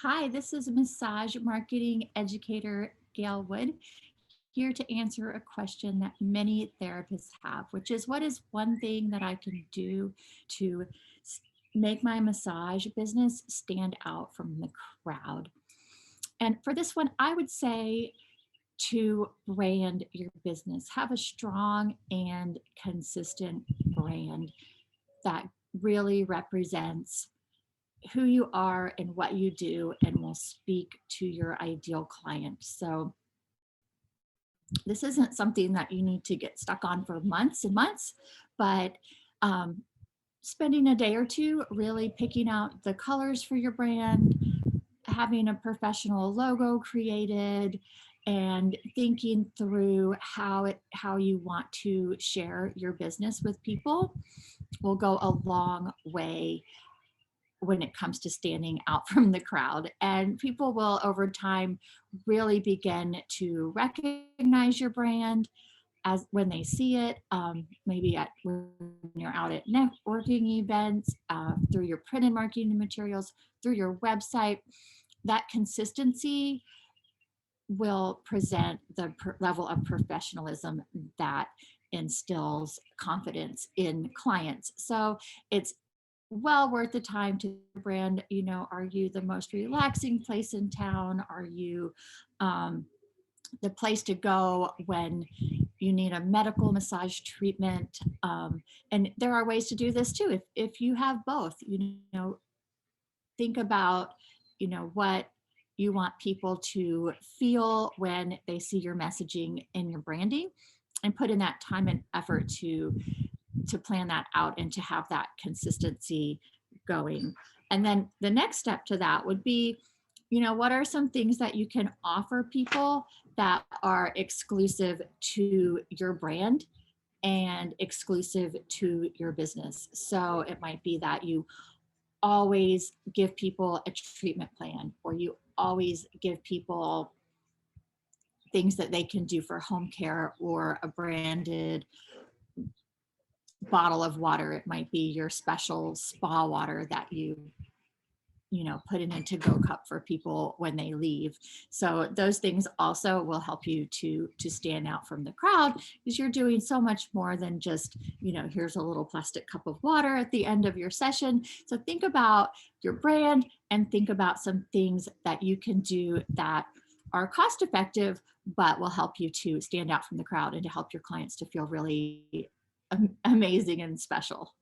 Hi, this is massage marketing educator Gail Wood, here to answer a question that many therapists have, which is what is one thing that I can do to s- make my massage business stand out from the crowd? And for this one, I would say to brand your business, have a strong and consistent brand that really represents who you are and what you do and will speak to your ideal client. So this isn't something that you need to get stuck on for months and months, but um, spending a day or two really picking out the colors for your brand, having a professional logo created, and thinking through how you want to share your business with people will go a long way when it comes to standing out from the crowd. And people will over time really begin to recognize your brand as when they see it, maybe when you're out at networking events, through your printed marketing materials, through your website. That consistency will present the level of professionalism that instills confidence in clients. So it's well worth the time to brand. Are you the most relaxing place in town? Are you um, the place to go when you need a medical massage treatment? And there are ways to do this too. If you have both, think about, what you want people to feel when they see your messaging and your branding, and put in that time and effort to plan that out and to have that consistency going. And then the next step to that would be, what are some things that you can offer people that are exclusive to your brand and exclusive to your business? So it might be that you always give people a treatment plan, or you always give people things that they can do for home care, or a branded bottle of water. It might be your special spa water that you put in a to-go cup for people when they leave. So those things also will help you to stand out from the crowd, because you're doing so much more than just, here's a little plastic cup of water at the end of your session. So think about your brand and think about some things that you can do that are cost effective but will help you to stand out from the crowd and to help your clients to feel really amazing and special.